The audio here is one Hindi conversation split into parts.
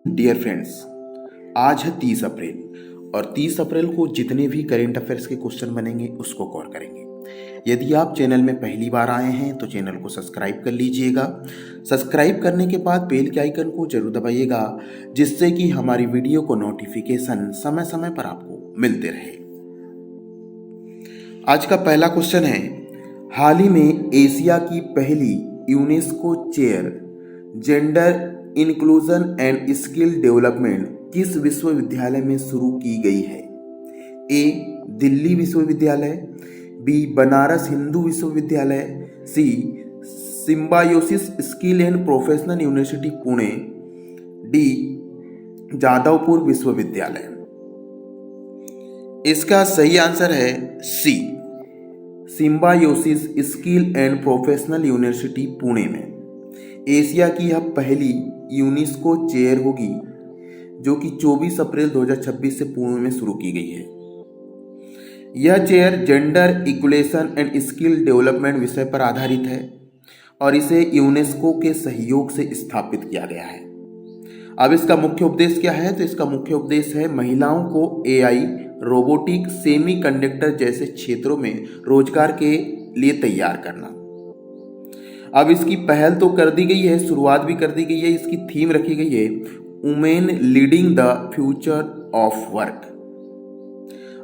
डियर फ्रेंड्स, आज है 30 अप्रैल और 30 अप्रैल को जितने भी करेंट अफेयर्स के क्वेश्चन बनेंगे उसको कवर करेंगे। यदि आप चैनल में पहली बार आए हैं तो चैनल को सब्सक्राइब कर लीजिएगा। सब्सक्राइब करने के बाद बेल के आइकन को जरूर दबाइएगा, जिससे कि हमारी वीडियो को नोटिफिकेशन समय समय पर आपको मिलते रहे। आज का पहला क्वेश्चन है, हाल ही में एशिया की पहली UNESCO chair gender inclusion and skill development किस विश्वविद्यालय में शुरू की गई है? ए दिल्ली विश्वविद्यालय, बी बनारस हिंदू विश्वविद्यालय, C Symbiosis skill and professional university Pune, D Jadavpur विश्वविद्यालय। इसका सही आंसर है C Symbiosis skill and professional university Pune में। एशिया की यह पहली यूनेस्को चेयर होगी जो कि 24 अप्रैल 2026 से पुणे में शुरू की गई है। यह chair gender equalisation and skill development विषय पर आधारित है और इसे यूनेस्को के सहयोग से स्थापित किया गया है। अब इसका मुख्य उद्देश्य क्या है? तो इसका मुख्य उद्देश्य है महिलाओं को एआई, रोबोटिक, सेमीकंडक्टर जैसे क्षेत्रों में रोजगार के लिए तैयार करना। अब इसकी पहल तो कर दी गई है, शुरुआत भी कर दी गई है। इसकी थीम रखी गई है women leading the future of work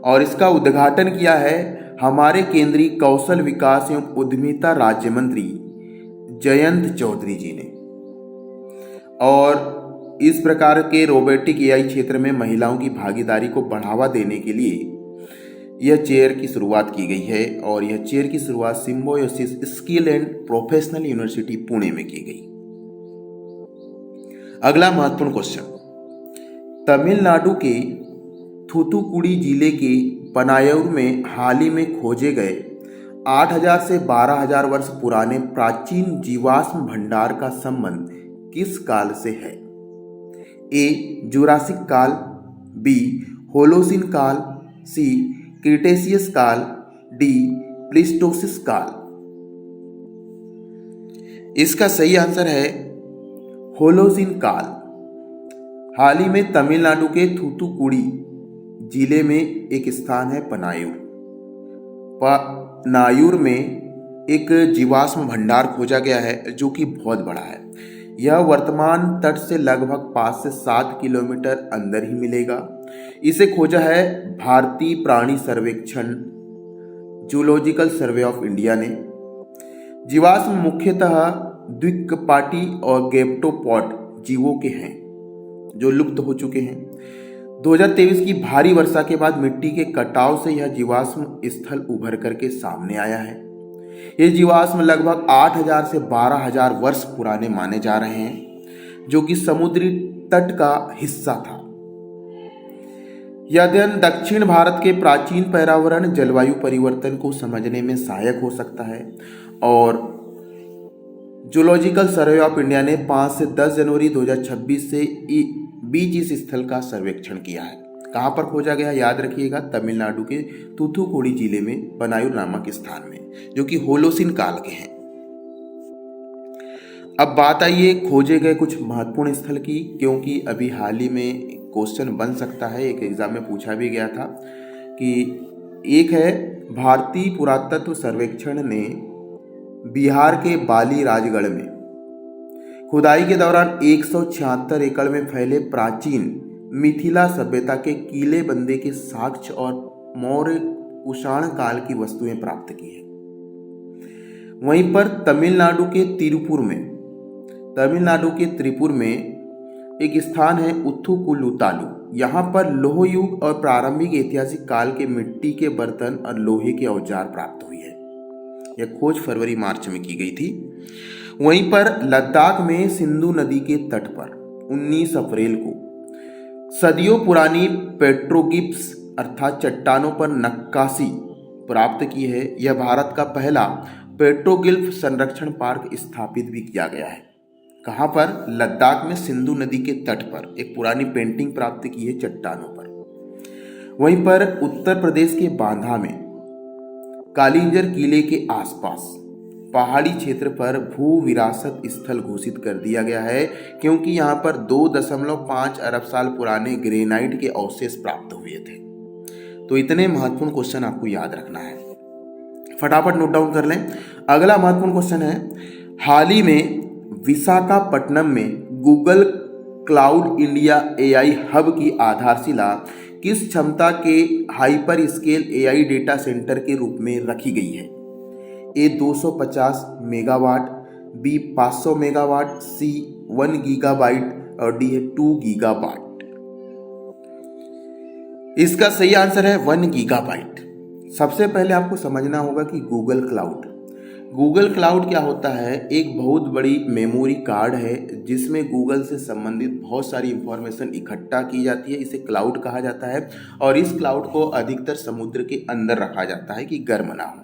और इसका उद्घाटन किया है हमारे केंद्रीय कौशल विकास एवं उद्यमिता राज्य मंत्री जयंत चौधरी जी ने। और इस प्रकार के रोबोटिक एआई क्षेत्र में महिलाओं की भागीदारी को बढ़ावा देने के लिए यह चेयर की शुरुआत की गई है और यह चेयर की शुरुआत symbiosis skill and professional university Pune में की गई। अगला महत्वपूर्ण क्वेश्चन, तमिलनाडु के थूथुकुडी जिले के पनायूर में हाल ही में खोजे गए 8000 से 12000 वर्ष पुराने प्राचीन जीवाश्म भंडार का संबंध किस काल से है? ए जुरासिक काल, बी होलोसिन काल, सी क्रिटेशियस काल, डी प्लीस्टोसिस काल। इसका सही आंसर है होलोसिन काल। हाल ही में तमिलनाडु के थूथुकुडी जिले में एक स्थान है पनायूर। पनायूर में एक जीवाश्म भंडार खोजा गया है जो कि बहुत बड़ा है। यह वर्तमान तट से लगभग 5 से 7 किलोमीटर अंदर ही मिलेगा। इसे खोजा है भारतीय प्राणी सर्वेक्षण जूलॉजिकल सर्वे ऑफ इंडिया ने। जीवाश्म मुख्यतः द्विकपाटी और गैप्टोपॉड जीवों के हैं जो लुप्त हो चुके हैं। 2023 की भारी वर्षा के बाद मिट्टी के कटाव से यह जीवाश्म स्थल उभर करके सामने आया है। ये जीवाश्म लगभग 8000 से 12000 वर्ष पुराने माने जा रहे हैं, जो कि समुद्री तट का हिस्सा था। यह अध्ययन दक्षिण भारत के प्राचीन पर्यावरण जलवायु परिवर्तन को समझने में सहायक हो सकता है और जूलॉजिकल सर्वे ऑफ इंडिया ने 5 से 10 जनवरी 2026 से बीच इस स्थल का सर्वेक्षण किया है। कहाँ पर खोजा गया? याद रखिएगा, तमिलनाडु के थूथुकुडी जिले में पनायूर नामक स्थान में, जो कि होलोसिन काल के हैं। अब बात आई है खोजे गए कुछ महत्वपूर्ण स्थल की, क्योंकि अभी हाल ही में क्वेश्चन बन सकता है, एक एग्जाम में पूछा भी गया था कि एक है भारतीय पुरातत्व सर्वेक्षण ने बिहार के बाली राजगढ़ में खुदाई के दौरान 176 एकड़ में फैले प्राचीन मिथिला सभ्यता के किले बंदे के साक्ष्य और मौर्य कुषाण काल की वस्तुएं प्राप्त की है। वहीं पर तमिलनाडु के त्रिपुर में एक स्थान है उथुकुलुतालु। यहाँ पर लोह युग और प्रारंभिक ऐतिहासिक काल के मिट्टी के बर्तन और लोहे के औजार प्राप्त हुई है। यह खोज फरवरी मार्च में की गई थी। वहीं पर लद्दाख में सिंधु नदी के तट पर 19 अप्रैल को सदियों पुरानी पेट्रोगिप्स अर्थात चट्टानों पर नक्काशी प्राप्त की है। यह भारत का पहला पेट्रोगिल्फ संरक्षण पार्क स्थापित भी किया गया है। कहाँ पर? लद्दाख में सिंधु नदी के तट पर एक पुरानी पेंटिंग प्राप्त की है चट्टानों पर। वहीं पर उत्तर प्रदेश के बांदा में कालिंजर किले के आसपास पहाड़ी क्षेत्र पर भू विरासत स्थल घोषित कर दिया गया है, क्योंकि यहाँ पर 2.5 अरब साल पुराने ग्रेनाइट के अवशेष प्राप्त हुए थे। तो इतने महत्वपूर्ण क्वेश्चन आपको याद रखना है, फटाफट नोट डाउन कर लें। अगला महत्वपूर्ण क्वेश्चन है, हाल ही में विशाखापट्टनम में Google cloud India AI hub की आधारशिला किस क्षमता के hyper scale AI data centre के रूप में रखी गई है? ए 250 मेगावाट, बी 500 मेगावाट, सी 1 गीगाबाइट और डी है 2 गीगाबाइट। इसका सही आंसर है 1 गीगाबाइट। सबसे पहले आपको समझना होगा कि गूगल क्लाउड क्या होता है। एक बहुत बड़ी मेमोरी कार्ड है जिसमें गूगल से संबंधित बहुत सारी इंफॉर्मेशन इकट्ठा की जाती है, इसे क्लाउड कहा जाता है। और इस क्लाउड को अधिकतर समुद्र के अंदर रखा जाता है कि गर्म ना हो।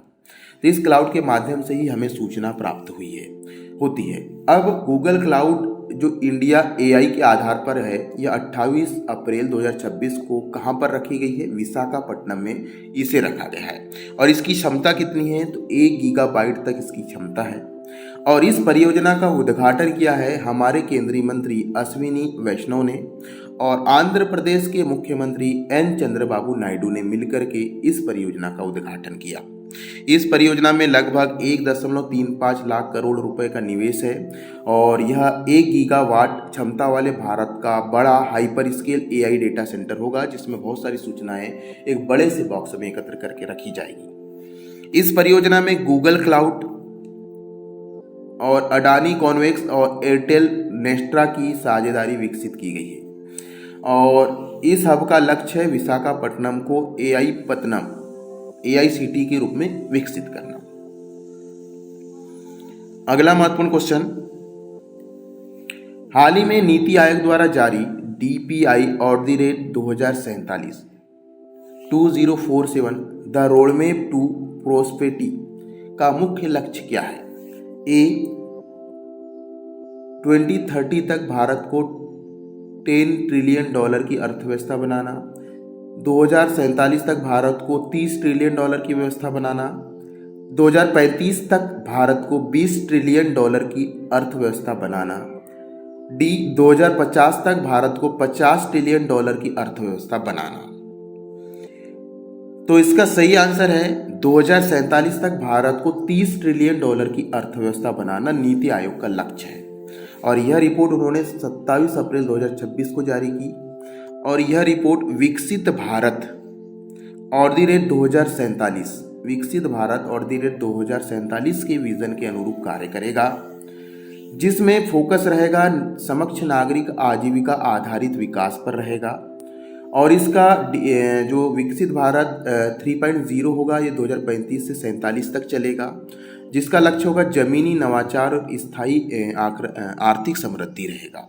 तो इस क्लाउड के माध्यम से ही हमें सूचना प्राप्त होती है। अब गूगल क्लाउड जो इंडिया एआई के आधार पर है, यह 28 अप्रैल 2026 को कहाँ पर रखी गई है? विशाखापट्टनम में इसे रखा गया है। और इसकी क्षमता कितनी है? तो 1 गीगाबाइट तक इसकी क्षमता है। और इस परियोजना का उद्घाटन किया है हमारे केंद्रीय मंत्री अश्विनी वैष्णव ने, और आंध्र प्रदेश के मुख्यमंत्री एन चंद्रबाबू नायडू ने मिलकर के इस परियोजना का उद्घाटन किया। इस परियोजना में लगभग 1.35 लाख करोड़ रुपए का निवेश है और यह 1 गीगावाट क्षमता वाले भारत का बड़ा hyper scale AI data centre होगा, जिसमें बहुत सारी सूचनाएं एक बड़े से बॉक्स में एकत्र करके रखी जाएगी। इस परियोजना में गूगल क्लाउड और अडानी कॉन्वेक्स और एयरटेल नेस्ट्रा की साझेदारी विकसित की गई है। और इस हब का लक्ष्य है विशाखापट्टनम को एआई सिटी के रूप में विकसित करना। अगला महत्वपूर्ण क्वेश्चन, हाल ही में नीति आयोग द्वारा जारी DPI @ 2047 2047 the roadmap to prosperity का मुख्य लक्ष्य क्या है? ए 2030 तक भारत को $10 ट्रिलियन की अर्थव्यवस्था बनाना, 2047 तक भारत को $30 ट्रिलियन की व्यवस्था बनाना, 2035 तक भारत को $20 ट्रिलियन की अर्थव्यवस्था बनाना, डी 2050 तक भारत को $50 ट्रिलियन की अर्थव्यवस्था बनाना। तो इसका सही आंसर है 2047 तक भारत को $30 ट्रिलियन की अर्थव्यवस्था बनाना नीति आयोग का लक्ष्य है। और यह रिपोर्ट उन्होंने 27 अप्रैल 2026 को जारी की। और यह रिपोर्ट विकसित भारत @ 2047 के विजन के अनुरूप कार्य करेगा, जिसमें फोकस रहेगा समक्ष नागरिक आजीविका आधारित विकास पर रहेगा। और इसका जो विकसित भारत 3.0 होगा, ये 2035 से 47 तक चलेगा, जिसका लक्ष्य होगा जमीनी नवाचार और स्थायी आर्थिक समृद्धि रहेगा।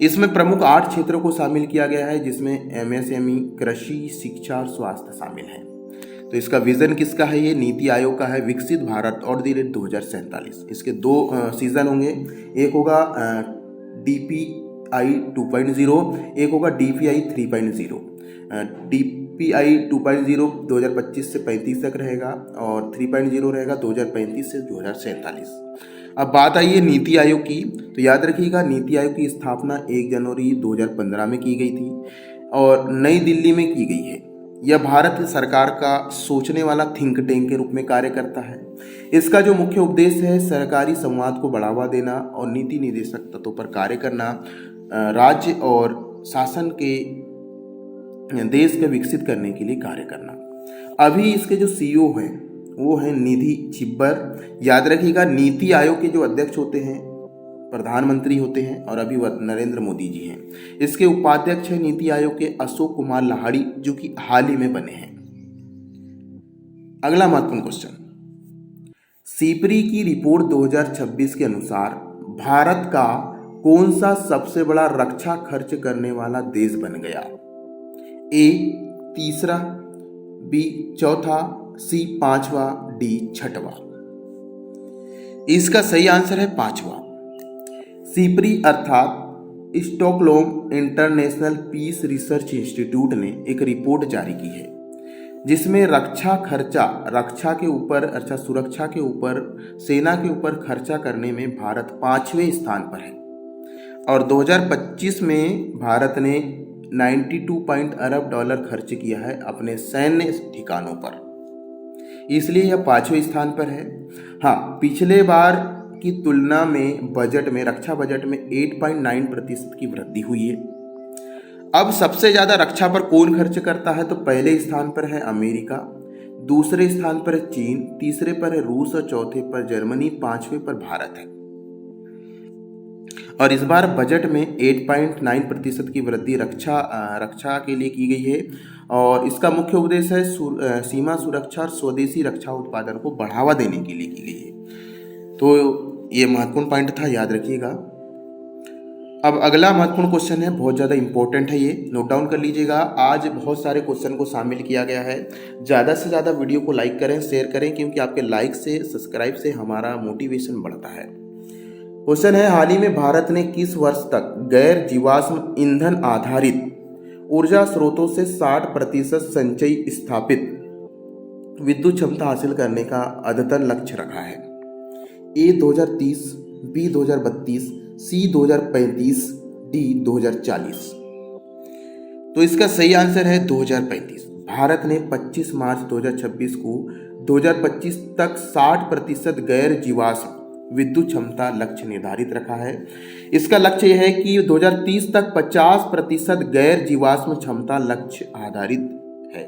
इसमें प्रमुख 8 क्षेत्रों को शामिल किया गया है, जिसमें MSME, कृषि, शिक्षा और स्वास्थ्य शामिल है। तो इसका विजन किसका है? ये नीति आयोग का है, विकसित भारत @ 2047। इसके 2 सीजन होंगे, एक होगा DPI 2.0, एक होगा DPI 3.0। DPI 2.0 2025 से 35 तक रहेगा और 3.0 रहेगा 2035 से 2047। अब बात आई है नीति आयोग की, तो याद रखिएगा नीति आयोग की स्थापना 1 जनवरी 2015 में की गई थी और नई दिल्ली में की गई है। यह भारत सरकार का सोचने वाला थिंक टैंक के रूप में कार्य करता है। इसका जो मुख्य उद्देश्य है सरकारी संवाद को बढ़ावा देना और नीति निर्देशक तत्वों पर कार्य करना, राज्य और शासन के देश को विकसित करने के लिए कार्य करना। अभी इसके जो CEO हैं वो है निधि छिब्बर। याद रखिएगा नीति आयोग के जो अध्यक्ष होते हैं प्रधानमंत्री होते हैं और अभी वह नरेंद्र मोदी जी हैं। इसके उपाध्यक्ष हैं नीति आयोग के अशोक कुमार लाहिड़ी, जो कि हाल ही में बने हैं। अगला महत्वपूर्ण क्वेश्चन, सीपरी की रिपोर्ट 2026 के अनुसार भारत का कौन सा सबसे बड़ा रक्षा खर्च करने वाला देश बन गया? ए 3, बी 4, सी 5वां, डी 6वां। इसका सही आंसर है 5वां। सीपरी अर्थात Stockholm International Peace Research Institute ने एक रिपोर्ट जारी की है जिसमें रक्षा के ऊपर अच्छा सुरक्षा के ऊपर, सेना के ऊपर खर्चा करने में भारत 5वें स्थान पर है। और 2025 में भारत ने 92 अरब डॉलर खर्च किया है अपने सैन्य ठिकानों पर, इसलिए यह 5वें स्थान पर है। हाँ, पिछले बार की तुलना में रक्षा बजट में 8.9% की वृद्धि हुई है। अब सबसे ज्यादा रक्षा पर कौन खर्च करता है? तो पहले स्थान पर है अमेरिका, दूसरे स्थान पर है चीन, तीसरे पर है रूस और चौथे पर जर्मनी, 5वें पर भारत है। और इस बार बजट में 8.9% की वृद्धि रक्षा के लिए की गई है। और इसका मुख्य उद्देश्य है सीमा सुरक्षा और स्वदेशी रक्षा उत्पादन को बढ़ावा देने के लिए की गई है। तो ये महत्वपूर्ण पॉइंट था, याद रखिएगा। अब अगला महत्वपूर्ण क्वेश्चन है, बहुत ज़्यादा इंपॉर्टेंट है, ये नोट डाउन कर लीजिएगा। आज बहुत सारे क्वेश्चन को शामिल किया गया है। ज़्यादा से ज़्यादा वीडियो को लाइक करें, शेयर करें, क्योंकि आपके लाइक से, सब्सक्राइब से हमारा मोटिवेशन बढ़ता है। क्वेश्चन है, हाल ही में भारत ने किस वर्ष तक गैर जीवाश्म ईंधन आधारित ऊर्जा स्रोतों से 60% संचयी स्थापित विद्युत क्षमता हासिल करने का अद्यतन लक्ष्य रखा है? ए 2030, बी 2032, सी 2035, डी 2040। तो इसका सही आंसर है 2035। भारत ने 25 मार्च 2026 को 2025 तक 60% गैर जीवाश्म विद्युत क्षमता लक्ष्य निर्धारित रखा है। इसका लक्ष्य यह है कि 2030 तक 50% गैर जीवाश्म क्षमता लक्ष्य आधारित है,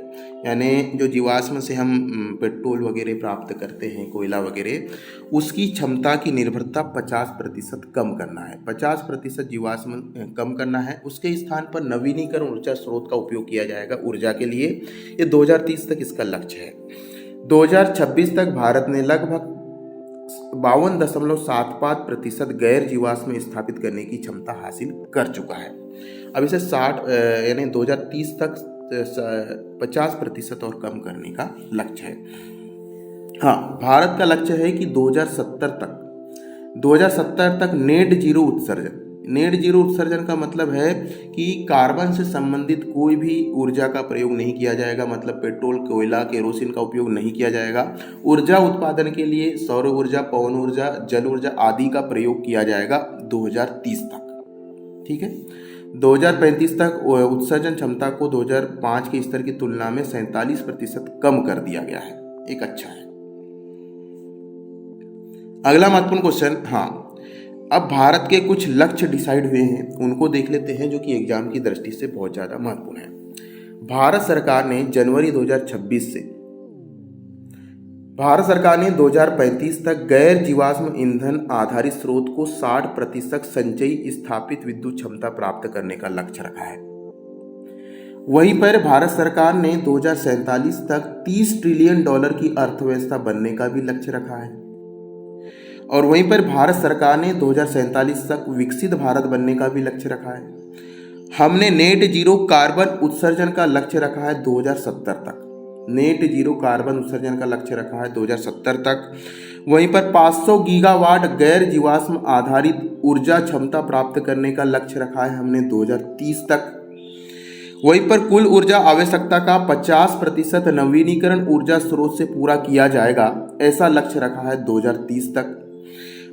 यानी जो जीवाश्म से हम पेट्रोल वगैरह प्राप्त करते हैं, कोयला वगैरह, उसकी क्षमता की निर्भरता 50% कम करना है। 50% जीवाश्म कम करना है, उसके स्थान पर नवीनीकरण ऊर्जा स्रोत का उपयोग किया जाएगा ऊर्जा के लिए। ये 2030 तक इसका लक्ष्य है। 2026 तक भारत ने लगभग 52.75% गैर जीवाश्म स्थापित करने की क्षमता हासिल कर चुका है। अब इसे 60 यानी 2030 तक 50% और कम करने का लक्ष्य है। हाँ, भारत का लक्ष्य है कि 2070 तक नेट जीरो उत्सर्जन। नेट जीरो उत्सर्जन का मतलब है कि कार्बन से संबंधित कोई भी ऊर्जा का प्रयोग नहीं किया जाएगा, मतलब पेट्रोल, कोयला, केरोसिन का उपयोग नहीं किया जाएगा। ऊर्जा उत्पादन के लिए सौर ऊर्जा, पवन ऊर्जा, जल ऊर्जा आदि का प्रयोग किया जाएगा 2030 तक। ठीक है, 2035 तक उत्सर्जन क्षमता को 2005 के स्तर की तुलना में 47% कम कर दिया गया है। एक अच्छा है। अगला महत्वपूर्ण क्वेश्चन, हाँ, अब भारत के कुछ लक्ष्य डिसाइड हुए हैं, उनको देख लेते हैं, जो कि एग्जाम की दृष्टि से बहुत ज़्यादा महत्वपूर्ण है। भारत सरकार ने जनवरी 2026 से 2035 तक गैर जीवाश्म ईंधन आधारित स्रोत को 60% संचयी स्थापित विद्युत क्षमता प्राप्त करने का लक्ष्य रखा है। वहीं पर भारत सरकार ने 2047 तक $30 ट्रिलियन की अर्थव्यवस्था बनने का भी लक्ष्य रखा है। और वहीं पर भारत सरकार ने 2047 तक विकसित भारत बनने का भी लक्ष्य रखा है। हमने नेट जीरो कार्बन उत्सर्जन का लक्ष्य रखा है 2070 तक। नेट जीरो कार्बन उत्सर्जन का लक्ष्य रखा है 2070 तक। वहीं पर 500 गीगावाट गैर जीवाश्म आधारित ऊर्जा क्षमता प्राप्त करने का लक्ष्य रखा है हमने 2030 तक। वहीं पर कुल ऊर्जा आवश्यकता का 50% नवीनीकरण ऊर्जा स्रोत से पूरा किया जाएगा, ऐसा लक्ष्य रखा है 2030 तक।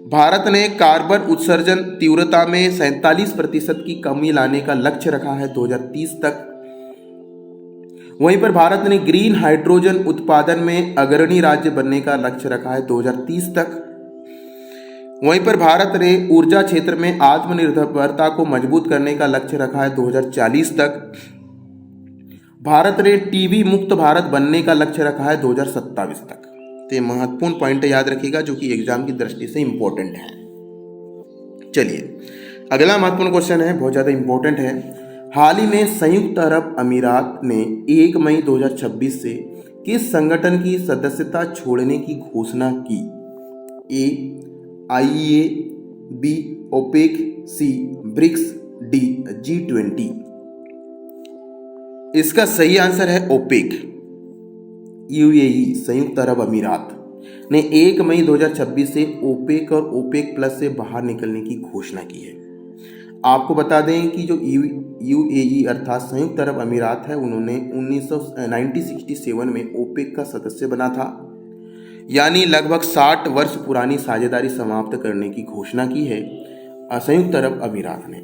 भारत ने कार्बन उत्सर्जन तीव्रता में 47% की कमी लाने का लक्ष्य रखा है 2030 तक। वहीं पर भारत ने ग्रीन हाइड्रोजन उत्पादन में अग्रणी राज्य बनने का लक्ष्य रखा है 2030 तक। वहीं पर भारत ने ऊर्जा क्षेत्र में आत्मनिर्भरता को मजबूत करने का लक्ष्य रखा है 2040 तक। भारत ने टीबी मुक्त भारत बनने का लक्ष्य रखा है 2027 तक। तो ये महत्वपूर्ण पॉइंट याद रखिएगा, जो कि एग्जाम की दृष्टि से इंपॉर्टेंट है। चलिए, अगला महत्वपूर्ण क्वेश्चन है, बहुत ज़्यादा इंपॉर्टेंट है। हाल ही में संयुक्त अरब अमीरात ने 1 मई 2026 से किस संगठन की सदस्यता छोड़ने की घोषणा की? ए IEA, बी ओपेक, सी ब्रिक्स, डी G20। इसका सही आंसर है ओपेक। UAE संयुक्त अरब अमीरात ने 1 मई 2026 से ओपेक और ओपेक प्लस से बाहर निकलने की घोषणा की है। आपको बता दें कि जो यूएई अर्थात संयुक्त अरब अमीरात है, उन्होंने 1967 में ओपेक का सदस्य बना था, यानी लगभग 60 वर्ष पुरानी साझेदारी समाप्त करने की घोषणा की है संयुक्त अरब अमीरात ने।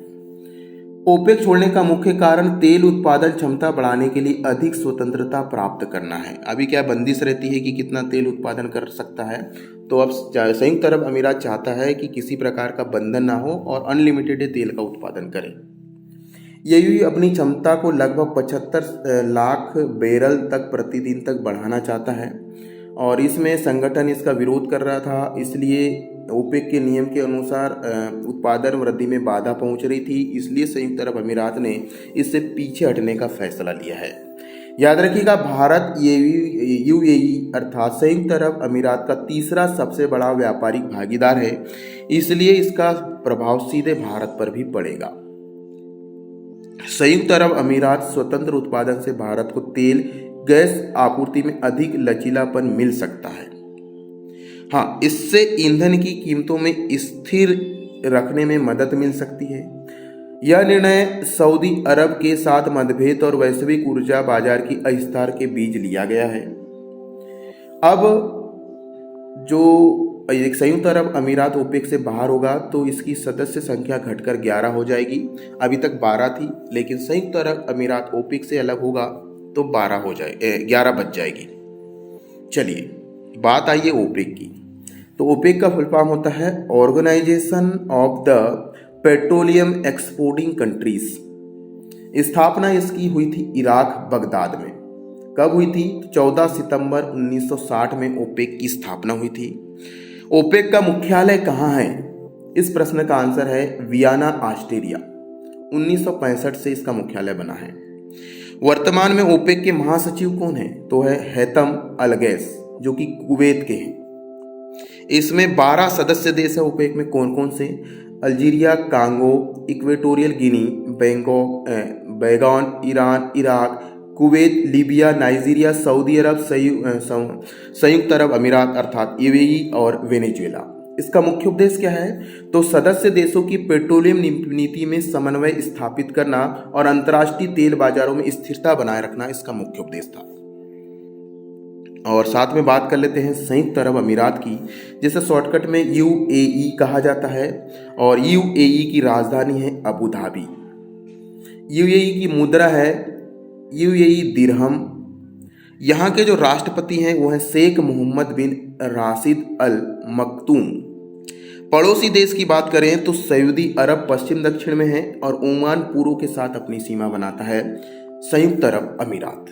ओपेक छोड़ने का मुख्य कारण तेल उत्पादन क्षमता बढ़ाने के लिए अधिक स्वतंत्रता प्राप्त करना है। अभी क्या बंदिश रहती है कि कितना तेल उत्पादन कर सकता है, तो अब संयुक्त अरब अमीरात चाहता है कि किसी प्रकार का बंधन ना हो और अनलिमिटेड तेल का उत्पादन करे। यूएई अपनी क्षमता को लगभग 75 लाख बैरल तक प्रतिदिन तक बढ़ाना चाहता है और इसमें संगठन इसका विरोध कर रहा था, इसलिए ओपेक के नियम के अनुसार उत्पादन वृद्धि में बाधा पहुंच रही थी, इसलिए संयुक्त अरब अमीरात ने इससे पीछे हटने का फैसला लिया है। याद रखिएगा, भारत यूएई अर्थात संयुक्त अरब अमीरात का तीसरा सबसे बड़ा व्यापारिक भागीदार है, इसलिए इसका प्रभाव सीधे भारत पर भी पड़ेगा। संयुक्त अरब अमीरात स्वतंत्र उत्पादन से भारत को तेल गैस आपूर्ति में अधिक लचीलापन मिल सकता है। हाँ, इससे ईंधन की कीमतों में स्थिर रखने में मदद मिल सकती है। यह निर्णय सऊदी अरब के साथ मतभेद और वैश्विक ऊर्जा बाजार की अस्थिरता के बीच लिया गया है। अब जो एक संयुक्त अरब अमीरात ओपेक से बाहर होगा तो इसकी सदस्य संख्या घटकर 11 हो जाएगी। अभी तक 12 थी, लेकिन संयुक्त अरब अमीरात ओपेक से अलग होगा तो 11 बच जाएगी। चलिए बात आई है ओपेक की। तो ओपेक का फुल फॉर्म होता है Organization of the Petroleum Exporting Countries. स्थापना इसकी हुई थी इराक बगदाद में। कब हुई थी? 14 सितंबर 1960 में ओपेक की स्थापना हुई थी। ओपेक का मुख्यालय कहाँ है? इस प्रश्न का आंसर है वियना, ऑस्ट्रिया। 1965 से इसका मुख्यालय बना है। वर्तमान में ओपेक के महासचिव कौन है? तो है हैतम अल-गैस, जो कि कुवैत के हैं। इसमें 12 सदस्य देश है। ओपेक में कौन कौन से? अल्जीरिया, कांगो, इक्वेटोरियल गिनी, बैंगन, Iran, Iraq, Kuwait, Libya, Nigeria, Saudi Arab, संयुक्त अरब अमीरात अर्थात यूएई और वेनेजुएला। इसका मुख्य उद्देश्य क्या है? तो सदस्य देशों की पेट्रोलियम नीति में समन्वय स्थापित करना और अंतर्राष्ट्रीय तेल बाजारों में स्थिरता बनाए रखना इसका मुख्य उद्देश्य था। और साथ में बात कर लेते हैं संयुक्त अरब अमीरात की, जिसे शॉर्टकट में यूएई कहा जाता है और यूएई की राजधानी है अबू धाबी। यूएई की मुद्रा है यूएई दिरहम। यहाँ के जो राष्ट्रपति हैं वो हैं शेख मोहम्मद बिन राशिद अल मक्तूम। पड़ोसी देश की बात करें तो सऊदी अरब पश्चिम दक्षिण में है और ओमान पूर्व के साथ अपनी सीमा बनाता है संयुक्त अरब अमीरात।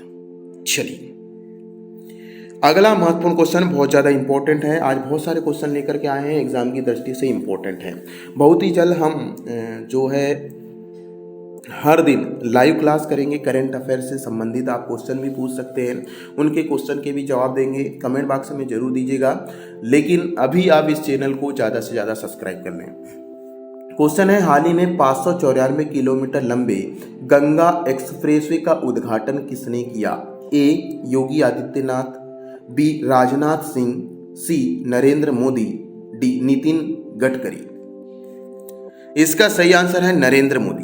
चलिए अगला महत्वपूर्ण क्वेश्चन बहुत ज़्यादा इंपॉर्टेंट है। आज बहुत सारे क्वेश्चन लेकर के आए हैं, एग्जाम की दृष्टि से इंपॉर्टेंट है। बहुत ही जल्द हम जो है हर दिन लाइव क्लास करेंगे। करंट अफेयर से संबंधित आप क्वेश्चन भी पूछ सकते हैं, उनके क्वेश्चन के भी जवाब देंगे। कमेंट बॉक्स में जरूर दीजिएगा, लेकिन अभी आप इस चैनल को ज़्यादा से ज़्यादा सब्सक्राइब कर लें। क्वेश्चन है, हाल ही में 594 किलोमीटर लंबे गंगा एक्सप्रेसवे का उद्घाटन किसने किया? ए योगी आदित्यनाथ, बी राजनाथ सिंह, सी नरेंद्र मोदी, डी नितिन गडकरी। इसका सही आंसर है नरेंद्र मोदी।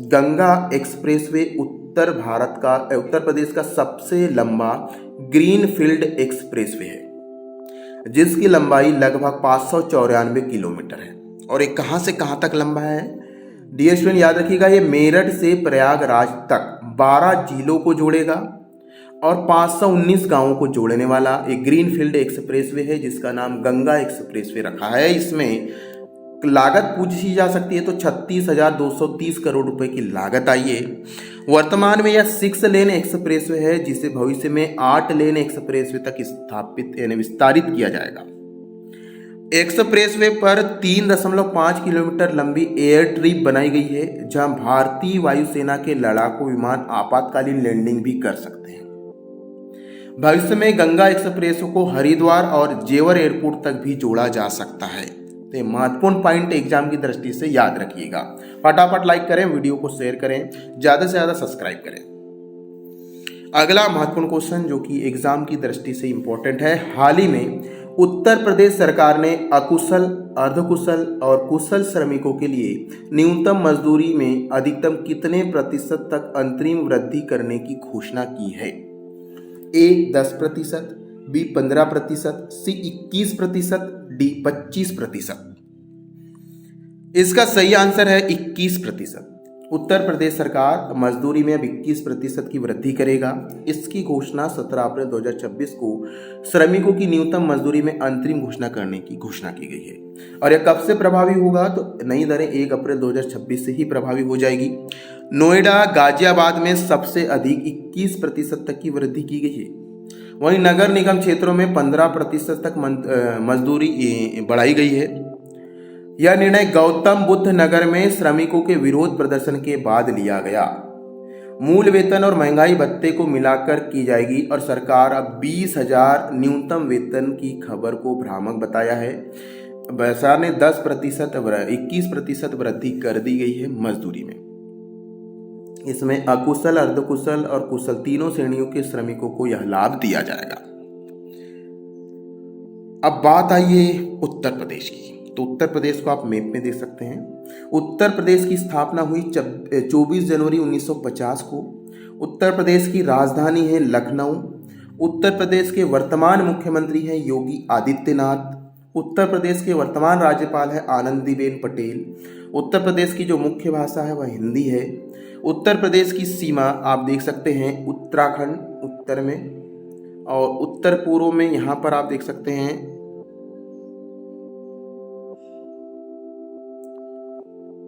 गंगा एक्सप्रेसवे उत्तर प्रदेश का सबसे लंबा ग्रीनफील्ड एक्सप्रेसवे है, जिसकी लंबाई लगभग 594 किलोमीटर है। और ये कहां से कहां तक लंबा है? डियर स्टूडेंट याद रखिएगा, ये मेरठ से प्रयागराज तक 12 जिलों को जोड़ेगा और 519 गांवों को जोड़ने वाला एक ग्रीनफील्ड एक्सप्रेसवे है, जिसका नाम गंगा एक्सप्रेसवे रखा है। इसमें लागत पूछी जा सकती है तो 36,230 करोड़ रुपए की लागत आई है। वर्तमान में यह 6 लेन एक्सप्रेसवे है, जिसे भविष्य में 8 लेन एक्सप्रेसवे तक विस्तारित किया जाएगा। एक्सप्रेसवे पर 3.5 किलोमीटर लंबी एयर ट्रिप बनाई गई है, जहां भारतीय वायुसेना के लड़ाकू विमान आपातकालीन लैंडिंग भी कर सकते हैं। भविष्य में गंगा एक्सप्रेस को हरिद्वार और जेवर एयरपोर्ट तक भी जोड़ा जा सकता है। तो महत्वपूर्ण पॉइंट एग्जाम की दृष्टि से याद रखिएगा। फटाफट लाइक करें, वीडियो को शेयर करें, ज्यादा से ज्यादा सब्सक्राइब करें। अगला महत्वपूर्ण क्वेश्चन जो कि एग्जाम की दृष्टि से इंपॉर्टेंट है, हाल ही में उत्तर प्रदेश सरकार ने अकुशल, अर्धकुशल और कुशल श्रमिकों के लिए न्यूनतम मजदूरी में अधिकतम कितने प्रतिशत तक अंतरिम वृद्धि करने की घोषणा की है? ए 10%, बी 15%, सी 21%, डी 25%। इसका सही आंसर है 21%। उत्तर प्रदेश सरकार मजदूरी में अब 21% की वृद्धि करेगा। इसकी घोषणा 17 अप्रैल 2026 को श्रमिकों की न्यूनतम मजदूरी में अंतरिम घोषणा करने की घोषणा की गई है। और यह कब से प्रभावी होगा? तो नई दरें 1 अप्रैल 2026 से ही प्रभावी हो जाएगी। नोएडा, गाजियाबाद में सबसे अधिक 21% तक की वृद्धि की गई है। वहीं नगर निगम क्षेत्रों में 15% तक मजदूरी बढ़ाई गई है। यह निर्णय गौतम बुद्ध नगर में श्रमिकों के विरोध प्रदर्शन के बाद लिया गया। मूल वेतन और महंगाई भत्ते को मिलाकर की जाएगी और सरकार अब 20,000 न्यूनतम वेतन की खबर को भ्रामक बताया है। सरकार ने 21% वृद्धि कर दी गई है मजदूरी में। इसमें अकुशल, अर्धकुशल और कुशल तीनों श्रेणियों के श्रमिकों को यह लाभ दिया जाएगा। अब बात आई है उत्तर प्रदेश की। तो उत्तर प्रदेश को आप मैप में देख सकते हैं। उत्तर प्रदेश की स्थापना हुई 24 जनवरी 1950 को। उत्तर प्रदेश की राजधानी है लखनऊ। उत्तर प्रदेश के वर्तमान मुख्यमंत्री हैं योगी आदित्यनाथ। उत्तर प्रदेश के वर्तमान राज्यपाल है आनंदीबेन पटेल। उत्तर प्रदेश की जो मुख्य भाषा है वह हिंदी है। उत्तर प्रदेश की सीमा आप देख सकते हैं उत्तराखंड उत्तर में, और उत्तर पूर्व में यहाँ पर आप देख सकते हैं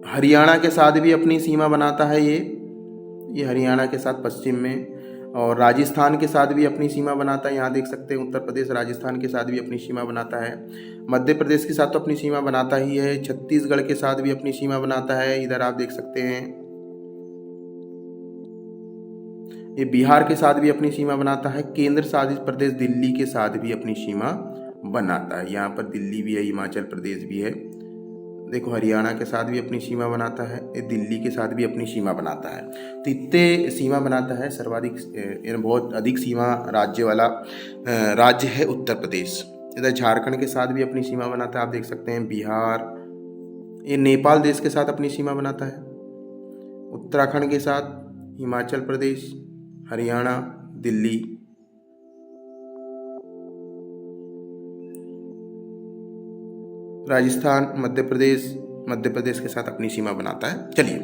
हरियाणा के साथ भी अपनी सीमा बनाता है। ये हरियाणा के साथ पश्चिम में, और राजस्थान के साथ भी अपनी सीमा बनाता है। यहाँ देख सकते हैं उत्तर प्रदेश राजस्थान के साथ भी अपनी सीमा बनाता है। मध्य प्रदेश के साथ तो अपनी सीमा बनाता ही है। छत्तीसगढ़ के साथ भी अपनी सीमा बनाता है। इधर आप देख सकते हैं ये बिहार के साथ भी अपनी सीमा बनाता है। केंद्र शासित प्रदेश दिल्ली के साथ भी अपनी सीमा बनाता है। यहाँ पर दिल्ली भी है, हिमाचल प्रदेश भी है। देखो हरियाणा के साथ भी अपनी सीमा बनाता है, दिल्ली के साथ भी अपनी सीमा बनाता है। तो इतने सीमा बनाता है, सर्वाधिक बहुत अधिक सीमा राज्य वाला राज्य है उत्तर प्रदेश। इधर झारखंड के साथ भी अपनी सीमा बनाता है। आप देख सकते हैं बिहार, ये नेपाल देश के साथ अपनी सीमा बनाता है। उत्तराखंड के साथ हिमाचल प्रदेश, हरियाणा, दिल्ली। राजस्थान, मध्य प्रदेश के साथ अपनी सीमा बनाता है। चलिए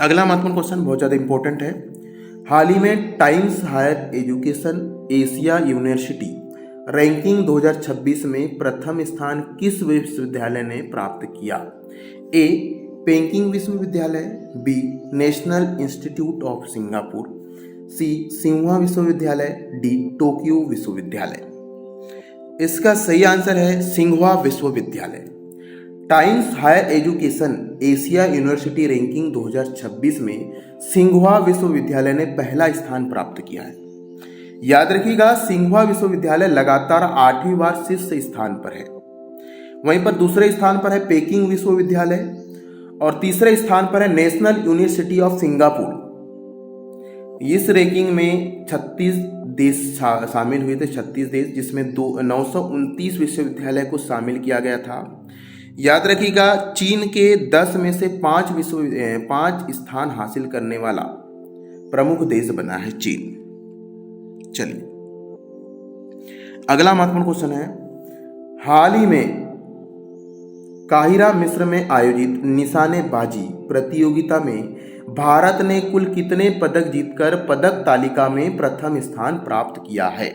अगला महत्वपूर्ण क्वेश्चन बहुत ज़्यादा इंपॉर्टेंट है। हाल ही में Times Higher Education Asia university ranking 2026 में प्रथम स्थान किस विश्वविद्यालय ने प्राप्त किया? ए पेकिंग विश्वविद्यालय, B national institute of Singapore, C Tsinghua विश्वविद्यालय, डी टोक्यो विश्वविद्यालय। इसका सही आंसर है सिंहुआ विश्वविद्यालय। Times Higher Education Asia university ranking 2026 में सिंहुआ विश्वविद्यालय ने पहला स्थान प्राप्त किया है। याद रखिएगा सिंहुआ विश्वविद्यालय लगातार 8वीं बार शीर्ष स्थान पर है। वहीं पर दूसरे स्थान पर है पेकिंग विश्वविद्यालय और तीसरे स्थान पर है नेशनल यूनिवर्सिटी ऑफ सिंगापुर। इस रैंकिंग में 36 देश शामिल हुए थे, 36 देश, जिसमें 929 विश्वविद्यालय को शामिल किया गया था। याद रखिएगा चीन के 10 में से 5 स्थान हासिल करने वाला प्रमुख देश बना है चीन। चलिए अगला महत्वपूर्ण क्वेश्चन है। हाल ही में काहिरा मिस्र में आयोजित निशानेबाजी प्रतियोगिता में भारत ने कुल कितने पदक जीतकर पदक तालिका में प्रथम स्थान प्राप्त किया है?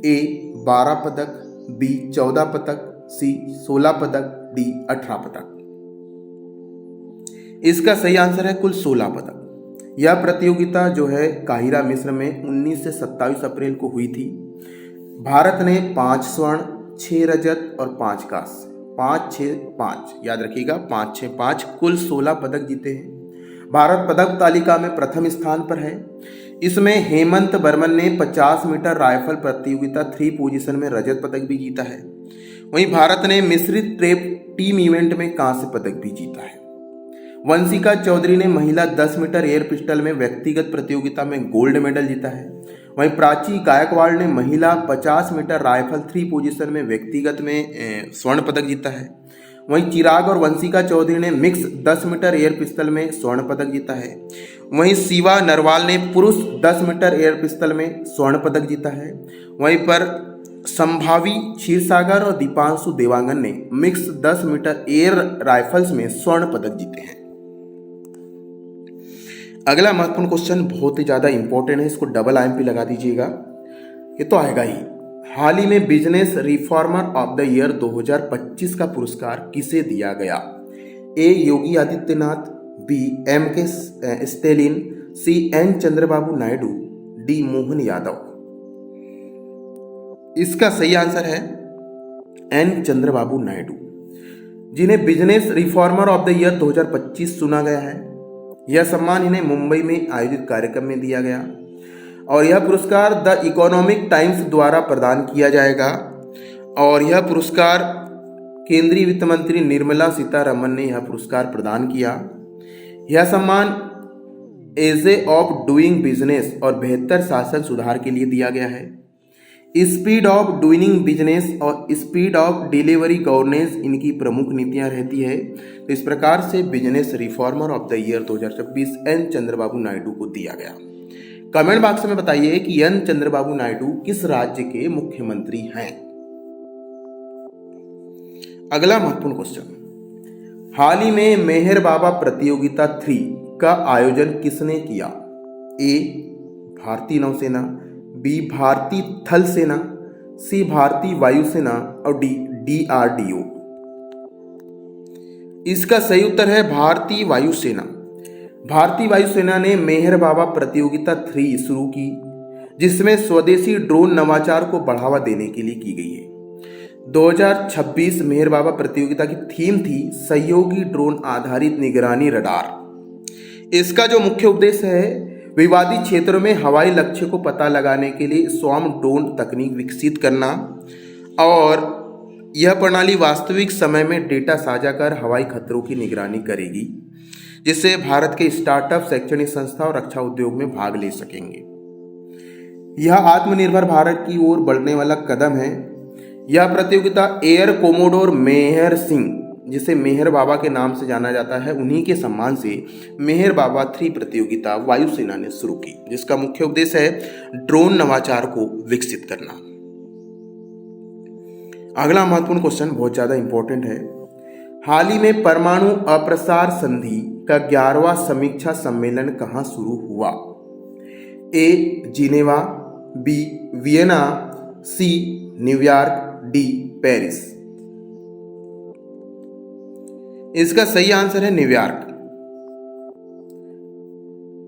ए 12 पदक, बी 14 पदक, सी 16 पदक, डी 18 पदक। इसका सही आंसर है कुल 16 पदक। यह प्रतियोगिता जो है काहिरा मिस्र में 19 से 27 अप्रैल को हुई थी। भारत ने 5 स्वर्ण, 6 रजत और 5 कांस्य, 5, 6, 5, याद रखिएगा 5, 6, 5 कुल 16 पदक जीते हैं। भारत पदक तालिका में प्रथम स्थान पर है। इसमें हेमंत बर्मन ने 50 मीटर राइफल प्रतियोगिता 3 पोजीशन में रजत पदक भी जीता है। वहीं भारत ने मिश्रित ट्रैप टीम इवेंट में कांस्य पदक भी जीता है। वंशिका चौधरी ने महिला 10 मीटर एयर पिस्टल में व्यक्तिगत प्रतियोगिता में गोल्ड मेडल जीता है। वहीं प्राची गायकवाड़ ने महिला 50 मीटर राइफल 3 पोजीशन में व्यक्तिगत में स्वर्ण पदक जीता है। वहीं चिराग और वंशिका चौधरी ने मिक्स 10 मीटर एयर पिस्टल में स्वर्ण पदक जीता है। वहीं शिवा नरवाल ने पुरुष 10 मीटर एयर पिस्टल में स्वर्ण पदक जीता है। वहीं पर संभावी क्षीरसागर और दीपांशु देवांगन ने मिक्स 10 मीटर एयर राइफल्स में स्वर्ण पदक जीते हैं। अगला महत्वपूर्ण क्वेश्चन बहुत ही ज्यादा इंपॉर्टेंट है, इसको डबल IMP लगा दीजिएगा, ये तो आएगा ही। हाल ही में business reformer of the year 2025 का पुरस्कार किसे दिया गया? ए Yogi Adityanath, B MK Stalin, सी N चंद्रबाबू नायडू, डी मोहन यादव। इसका सही आंसर है N चंद्रबाबू नायडू, जिन्हें business reformer of the year 2025 चुना गया है। यह सम्मान इन्हें मुंबई में आयोजित कार्यक्रम में दिया गया और यह पुरस्कार द इकोनॉमिक टाइम्स द्वारा प्रदान किया जाएगा। और यह पुरस्कार केंद्रीय वित्त मंत्री निर्मला सीतारमण ने यह पुरस्कार प्रदान किया। यह सम्मान एज ऑफ डूइंग बिजनेस और बेहतर शासन सुधार के लिए दिया गया है। स्पीड ऑफ डूइंग बिजनेस और स्पीड ऑफ डिलीवरी गवर्नेंस इनकी प्रमुख नीतियां रहती है। तो इस प्रकार से business reformer of the year 2026 N Chandrababu Naidu को दिया गया। कमेंट बॉक्स में बताइए कि N चंद्रबाबू नायडू किस राज्य के मुख्यमंत्री हैं। अगला महत्वपूर्ण क्वेश्चन, हाल ही में मेहर बाबा प्रतियोगिता 3 का आयोजन किसने किया? ए भारतीय नौसेना, बी भारतीय थल सेना, सी भारतीय वायुसेना और डी DRDO। इसका सही उत्तर है भारतीय वायुसेना। भारतीय वायुसेना ने मेहर बाबा प्रतियोगिता 3 शुरू की, जिसमें स्वदेशी ड्रोन नवाचार को बढ़ावा देने के लिए की गई है। 2026 मेहर बाबा प्रतियोगिता की थीम थी सहयोगी ड्रोन आधारित निगरानी रडार। इसका जो मुख्य उद्देश्य है विवादित क्षेत्रों में हवाई लक्ष्य को पता लगाने के लिए स्वाम ड्रोन तकनीक विकसित करना, और यह प्रणाली वास्तविक समय में डेटा साझा कर हवाई खतरों की निगरानी करेगी, जिससे भारत के स्टार्टअप, शैक्षणिक संस्था और रक्षा उद्योग में भाग ले सकेंगे। यह आत्मनिर्भर भारत की ओर बढ़ने वाला कदम है। यह प्रतियोगिता एयर कोमोडोर मेहर सिंह, जिसे मेहर बाबा के नाम से जाना जाता है, उन्हीं के सम्मान से मेहर बाबा 3 प्रतियोगिता वायुसेना ने शुरू की, जिसका मुख्य उद्देश्य है ड्रोन नवाचार को विकसित करना। अगला महत्वपूर्ण क्वेश्चन बहुत ज्यादा इंपॉर्टेंट है। हाल ही में परमाणु अप्रसार संधि का 11वां समीक्षा सम्मेलन कहां शुरू हुआ? A Geneva, B Vienna, C New York, D Paris. इसका सही आंसर है न्यूयॉर्क।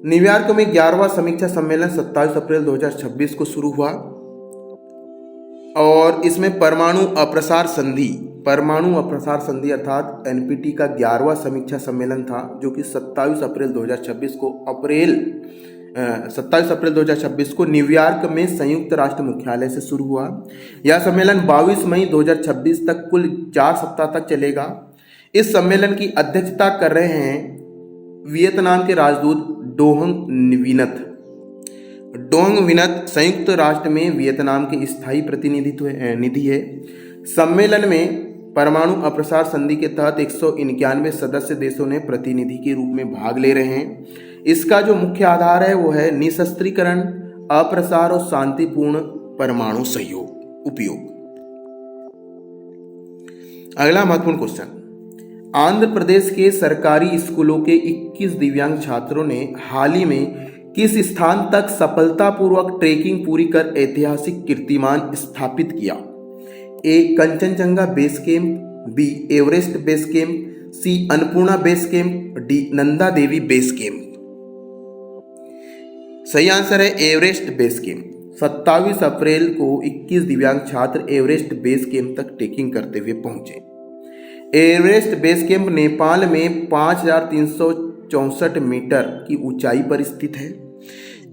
न्यूयॉर्क में 11वां समीक्षा सम्मेलन 27 अप्रैल 2026 को शुरू हुआ और इसमें परमाणु अप्रसार संधि अर्थात NPT का 11वां समीक्षा सम्मेलन था, जो कि 27 अप्रैल 2026 को न्यूयॉर्क में संयुक्त राष्ट्र मुख्यालय से शुरू हुआ। यह सम्मेलन 22 मई 2026 तक कुल 4 सप्ताह तक चलेगा। इस सम्मेलन की अध्यक्षता कर रहे हैं वियतनाम के राजदूत डोंग विनत संयुक्त राष्ट्र में वियतनाम के स्थायी प्रतिनिधि है। सम्मेलन में परमाणु अप्रसार संधि के तहत 191 सदस्य देशों ने प्रतिनिधि के रूप में भाग ले रहे हैं। इसका जो मुख्य आधार है वो है निशस्त्रीकरण, अप्रसार और शांतिपूर्ण परमाणु उपयोग। अगला महत्वपूर्ण क्वेश्चन, आंध्र प्रदेश के सरकारी स्कूलों के 21 दिव्यांग छात्रों ने हाल ही में किस स्थान तक सफलतापूर्वक ट्रेकिंग पूरी कर ऐतिहासिक कीर्तिमान स्थापित किया? A Kanchenjunga base camp, B Everest base camp, C Annapurna base camp, D Nanda Devi base camp. सही आंसर है एवरेस्ट बेस कैंप। 27 अप्रैल को 21 दिव्यांग छात्र एवरेस्ट बेस कैंप तक ट्रेकिंग करते हुए पहुंचे। एवरेस्ट बेस कैंप नेपाल में 5364 मीटर की ऊंचाई पर स्थित है।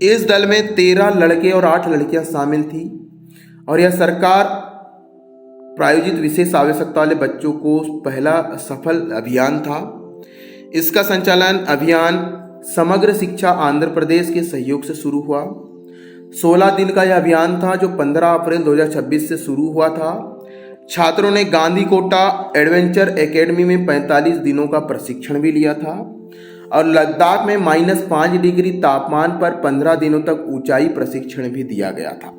इस दल में 13 लड़के और 8 लड़कियां शामिल थी और यह सरकार प्रायोजित विशेष आवश्यकता वाले बच्चों को पहला सफल अभियान था। इसका संचालन अभियान समग्र शिक्षा आंध्र प्रदेश के सहयोग से शुरू हुआ। 16 दिन का यह अभियान था जो 15 अप्रैल 2026 से शुरू हुआ था। छात्रों ने गांधी कोटा एडवेंचर एकेडमी में 45 दिनों का प्रशिक्षण भी लिया था और लद्दाख में -5 डिग्री तापमान पर 15 दिनों तक ऊंचाई प्रशिक्षण भी दिया गया था।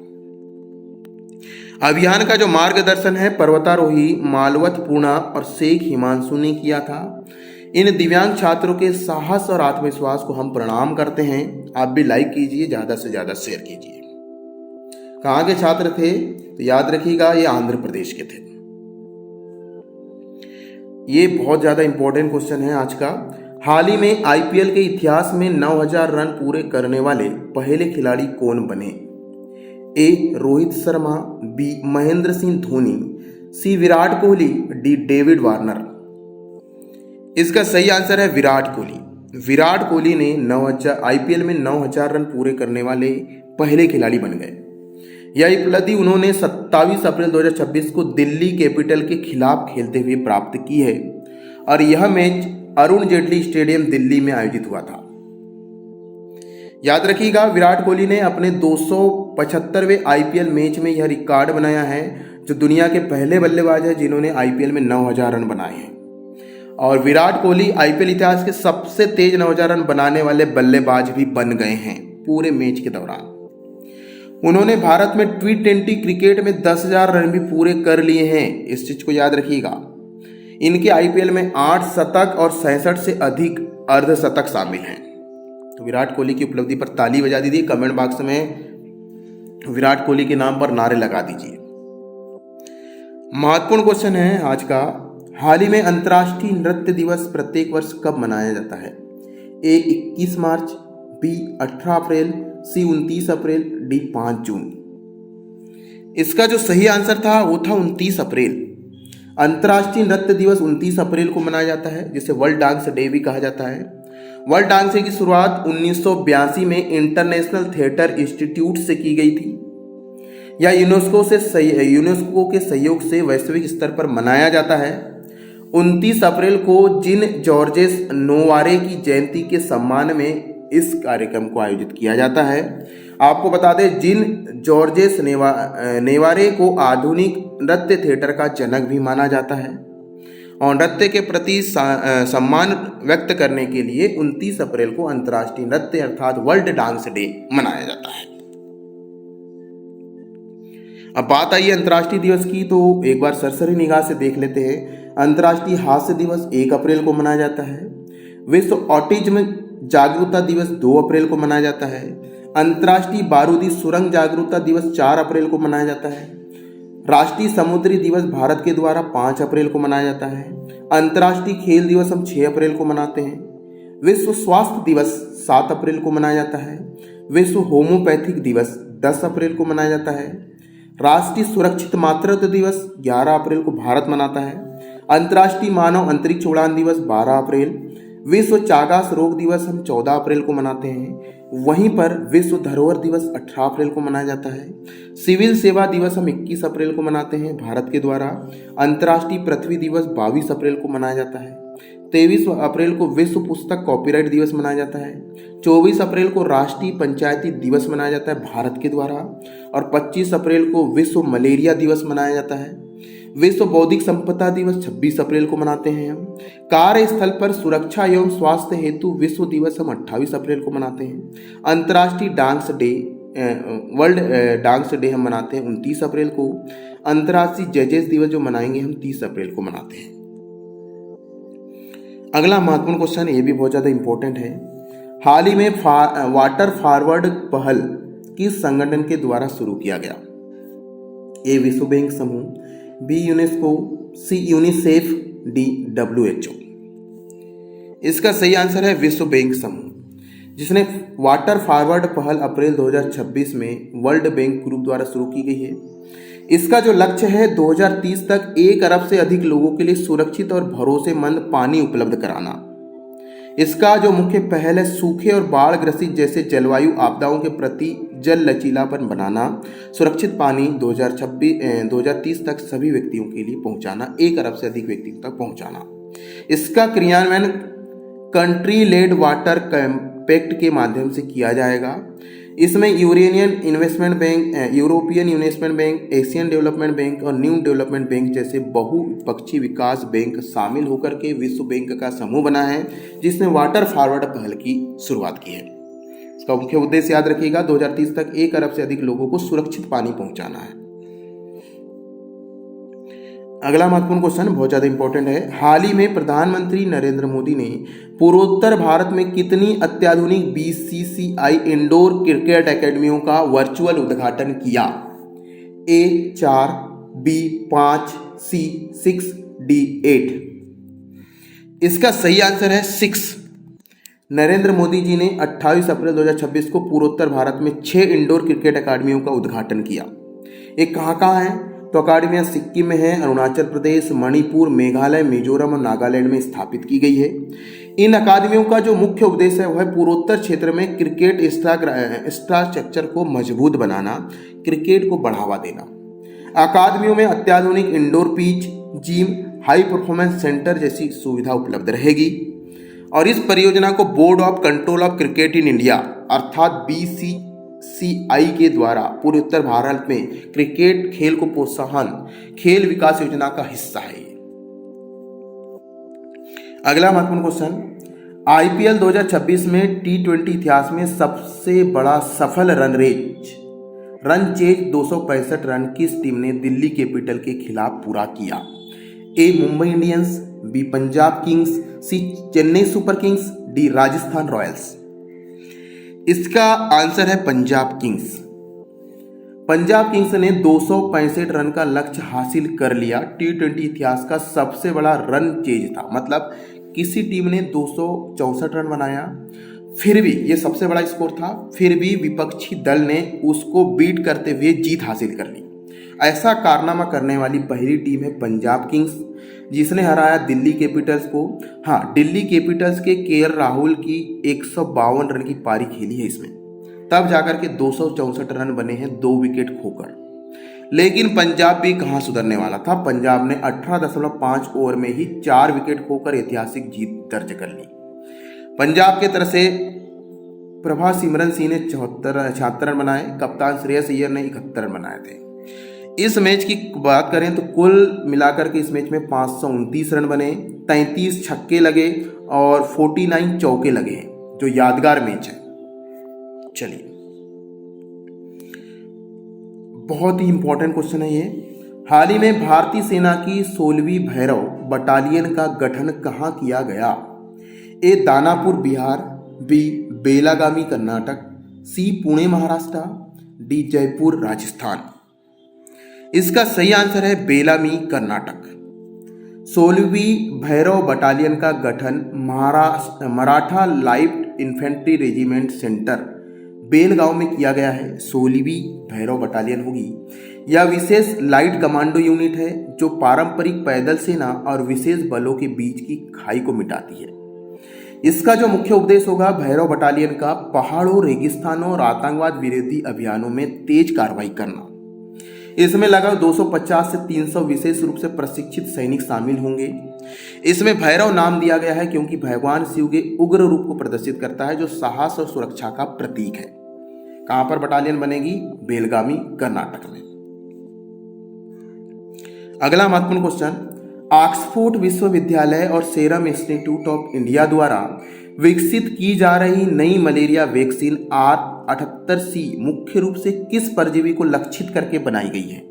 अभियान का जो मार्गदर्शन है पर्वतारोही मालवत पूर्णा और शेख हिमांशु ने किया था। इन दिव्यांग छात्रों के साहस और आत्मविश्वास को हम प्रणाम करते हैं। आप भी लाइक कीजिए, ज़्यादा से ज़्यादा शेयर कीजिए। कहाँ के छात्र थे तो याद रखिएगा ये आंध्र प्रदेश के थे। ये बहुत ज़्यादा इंपॉर्टेंट क्वेश्चन है आज का। हाल ही में आईपीएल के इतिहास में 9000 रन पूरे करने वाले पहले खिलाड़ी कौन बने? A Rohit Sharma, B Mahendra Singh Dhoni, C Virat Kohli, D David Warner. इसका सही आंसर है विराट कोहली। विराट कोहली ने आईपीएल में 9000 रन पूरे करने वाले पहले खिलाड़ी बन गए। यह उपलब्धि उन्होंने 27 अप्रैल 2026 को दिल्ली कैपिटल के खिलाफ खेलते हुए प्राप्त की है और यह मैच अरुण जेटली स्टेडियम दिल्ली में आयोजित हुआ था। याद रखिएगा विराट कोहली ने अपने 275वें आईपीएल मैच में यह रिकॉर्ड बनाया है, जो दुनिया के पहले बल्लेबाज हैं जिन्होंने आईपीएल में 9000 रन बनाए हैं। और विराट कोहली आईपीएल इतिहास के सबसे तेज 9000 रन बनाने वाले बल्लेबाज भी बन गए हैं पूरे मैच के दौरान। उन्होंने भारत में T20 क्रिकेट में 10,000 रन भी पूरे कर लिए हैं। इस चीज को याद रखिएगा। इनके आईपीएल में 8 शतक और 66 से अधिक अर्धशतक शामिल हैं। तो विराट कोहली की उपलब्धि पर ताली बजा दीजिए। कमेंट बॉक्स में विराट कोहली के नाम पर नारे लगा दीजिए। महत्वपूर्ण क्वेश्चन है आज का। हाल ही में अंतर्राष्ट्रीय नृत्य दिवस प्रत्येक वर्ष कब मनाया जाता है? ए 21 मार्च, बी 18 अप्रैल, सी 29 अप्रैल, डी 5 जून। इसका जो सही आंसर था वो था 29 अप्रैल। अंतर्राष्ट्रीय नृत्य दिवस 29 अप्रैल को मनाया जाता है, जिसे वर्ल्ड डांस डे भी कहा जाता है। वर्ल्ड डांस डे की शुरुआत 1982 में इंटरनेशनल थिएटर इंस्टीट्यूट से की गई थी। यह यूनेस्को के सहयोग से वैश्विक स्तर पर मनाया जाता है। 29 अप्रैल को जिन जॉर्जेस नोवारे की जयंती के सम्मान में इस कार्यक्रम को आयोजित किया जाता है। आपको बता दें जिन जॉर्जेस नेवारे को आधुनिक नृत्य थिएटर का जनक भी माना जाता है और नृत्य के प्रति सम्मान व्यक्त करने के लिए 29 अप्रैल को अंतर्राष्ट्रीय नृत्य अर्थात वर्ल्ड डांस डे मनाया जाता है। अब बात आई अंतर्राष्ट्रीय दिवस की, तो एक बार सरसरी निगाह से देख लेते हैं। अंतर्राष्ट्रीय हास्य दिवस 1 अप्रैल को मनाया जाता है। विश्व ऑटिज्म जागरूकता दिवस 2 अप्रैल को मनाया जाता है। अंतर्राष्ट्रीय बारूदी सुरंग जागरूकता दिवस 4 अप्रैल को मनाया जाता है। राष्ट्रीय समुद्री दिवस भारत के द्वारा 5 अप्रैल को मनाया जाता है। अंतर्राष्ट्रीय खेल दिवस हम 6 अप्रैल को मनाते हैं। विश्व स्वास्थ्य दिवस 7 अप्रैल को मनाया जाता है। विश्व होम्योपैथिक दिवस 10 अप्रैल को मनाया जाता है। राष्ट्रीय सुरक्षित मातृत्व दिवस 11 अप्रैल को भारत मनाता है। अंतर्राष्ट्रीय मानव अंतरिक्ष उड़ान दिवस 12 अप्रैल। विश्व चागास रोग दिवस हम 14 अप्रैल को मनाते हैं। वहीं पर विश्व धरोहर दिवस 18 अप्रैल को मनाया जाता है। सिविल सेवा दिवस हम 21 अप्रैल को मनाते हैं भारत के द्वारा। अंतर्राष्ट्रीय पृथ्वी दिवस 22 अप्रैल को मनाया जाता है। 23 अप्रैल को विश्व पुस्तक कॉपीराइट दिवस मनाया जाता है। 24 अप्रैल को राष्ट्रीय पंचायती दिवस मनाया जाता है भारत के द्वारा और 25 अप्रैल को विश्व मलेरिया दिवस मनाया जाता है। विश्व बौद्धिक संपदा दिवस 26 अप्रैल को मनाते हैं हम। कार्यस्थल पर सुरक्षा एवं स्वास्थ्य हेतु विश्व दिवस हम 28 अप्रैल को मनाते हैं। अंतर्राष्ट्रीय dance day world dance day हम मनाते हैं 29 अप्रैल को। अंतर्राष्ट्रीय जजेस दिवस जो मनाएंगे हम 30 अप्रैल को मनाते हैं। अगला महत्वपूर्ण क्वेश्चन, ये भी बहुत ज़्यादा इंपॉर्टेंट है। हाल ही में वाटर फॉरवर्ड पहल किस संगठन के द्वारा शुरू किया गया? ए विश्व बैंक समूह, B UNESCO, C UNICEF, D WHO। इसका सही आंसर है विश्व बैंक समूह, जिसने वाटर फॉरवर्ड पहल अप्रैल 2026 में वर्ल्ड बैंक ग्रुप द्वारा शुरू की गई है। इसका जो लक्ष्य है 2030 तक 1 अरब से अधिक लोगों के लिए सुरक्षित और भरोसेमंद पानी उपलब्ध कराना। इसका जो मुख्य पहल है सूखे और बाढ़ ग्रसित जैसे जलवायु आपदाओं के प्रति जल लचीलापन बनाना, सुरक्षित पानी 2030 तक सभी व्यक्तियों के लिए पहुंचाना, 1 अरब से अधिक व्यक्तियों तक पहुंचाना। इसका क्रियान्वयन कंट्री लेड वाटर कैंपेक्ट के माध्यम से किया जाएगा। इसमें Uranian investment bank, European investment bank, Asian development bank और न्यू डेवलपमेंट बैंक जैसे बहुपक्षीय विकास बैंक शामिल होकर के विश्व बैंक का समूह बना है, जिसने वाटर फॉरवर्ड पहल की शुरुआत की है। इसका मुख्य उद्देश्य याद रखिएगा, 2030 तक 1 अरब से अधिक लोगों को सुरक्षित पानी पहुंचाना है। अगला महत्वपूर्ण क्वेश्चन बहुत ज्यादा इंपॉर्टेंट है। हाल ही में प्रधानमंत्री नरेंद्र मोदी ने पूर्वोत्तर भारत में कितनी अत्याधुनिक BCCI इंडोर क्रिकेट एकेडमियों का वर्चुअल उद्घाटन किया? A 4, B 5, C 6, D 8। इसका सही आंसर है 6। नरेंद्र मोदी जी ने 28 अप्रैल 2026 को पूर्वोत्तर भारत में 6 इंडोर क्रिकेट अकादमियों का उद्घाटन किया। ये कहाँ है? तो अकादमियाँ सिक्किम में है, अरुणाचल प्रदेश, मणिपुर, मेघालय, मिजोरम और नागालैंड में स्थापित की गई है। इन अकादमियों का जो मुख्य उद्देश्य है वह पूर्वोत्तर क्षेत्र में क्रिकेट इंफ्रास्ट्रक्चर को मजबूत बनाना, क्रिकेट को बढ़ावा देना। अकादमियों में अत्याधुनिक indoor pitch, gym, high performance centre जैसी सुविधा उपलब्ध रहेगी। और इस परियोजना को board of control of cricket in India अर्थात BCCI के द्वारा पूर्वोत्तर भारत में क्रिकेट खेल को प्रोत्साहन खेल विकास योजना का हिस्सा है। अगला महत्वपूर्ण क्वेश्चन, IPL 2026 में T20 इतिहास में सबसे बड़ा सफल रन चेज 265 रन किस टीम ने दिल्ली कैपिटल के खिलाफ पूरा किया? A Mumbai Indians, B Punjab Kings, C Chennai super Kings, D Rajasthan Royals. इसका आंसर है पंजाब किंग्स। पंजाब किंग्स ने 265 रन का लक्ष्य हासिल कर लिया। T20 इतिहास का सबसे बड़ा रन चेज था, मतलब किसी टीम ने 264 रन बनाया, फिर भी ये सबसे बड़ा स्कोर था, फिर भी विपक्षी दल ने उसको बीट करते हुए जीत हासिल कर ली। ऐसा कारनामा करने वाली पहली टीम है पंजाब किंग्स, जिसने हराया दिल्ली कैपिटल्स को। हाँ, दिल्ली कैपिटल्स के KL राहुल की 152 रन की पारी खेली है इसमें, तब जाकर के 264 रन बने हैं 2 विकेट खोकर। लेकिन पंजाब भी कहाँ सुधरने वाला था। पंजाब ने 18.5 ओवर में ही 4 विकेट खोकर ऐतिहासिक जीत दर्ज कर ली। पंजाब के तरफ से प्रभा सिमरन सिंह ने 76 रन बनाए, कप्तान श्रेयस अय्यर ने 71 रन बनाए थे। इस मैच की बात करें तो कुल मिलाकर के इस मैच में 529 रन बने, 33 छक्के लगे और 49 चौके लगे हैं, जो यादगार मैच है। चलिए, बहुत ही इंपॉर्टेंट क्वेश्चन है ये। हाल ही में भारतीय सेना की 16वीं भैरव बटालियन का गठन कहाँ किया गया? A Danapur Bihar, B बेलागामी Karnataka, C Pune Maharashtra, D Jaipur Rajasthan. इसका सही आंसर है बेलामी कर्नाटक। 16वीं भैरव बटालियन का गठन Maratha light infantry regiment centre Belgaum में किया गया है। 16वीं भैरव बटालियन होगी। यह विशेष लाइट कमांडो यूनिट है जो पारंपरिक पैदल सेना और विशेष बलों के बीच की खाई को मिटाती है। इसका जो मुख्य उद्देश्य होगा भैरव बटालियन का पहाड़ों, रेगिस्तानों और आतंकवाद विरोधी अभियानों में तेज कार्रवाई करना। इसमें लगभग 250 से 300 विशेष रूप से प्रशिक्षित सैनिक शामिल होंगे। इसमें भैरव नाम दिया गया है क्योंकि भगवान शिव के उग्र रूप को प्रदर्शित करता है, जो साहस और सुरक्षा का प्रतीक है। कहां पर बटालियन बनेगी? बेलगामी कर्नाटक में। अगला महत्वपूर्ण क्वेश्चन, ऑक्सफोर्ड विश्वविद्यालय और सीरम इंस्टीट्यूट ऑफ इंडिया द्वारा विकसित की जा रही नई मलेरिया वैक्सीन R78C मुख्य रूप से किस परजीवी को लक्षित करके बनाई गई है?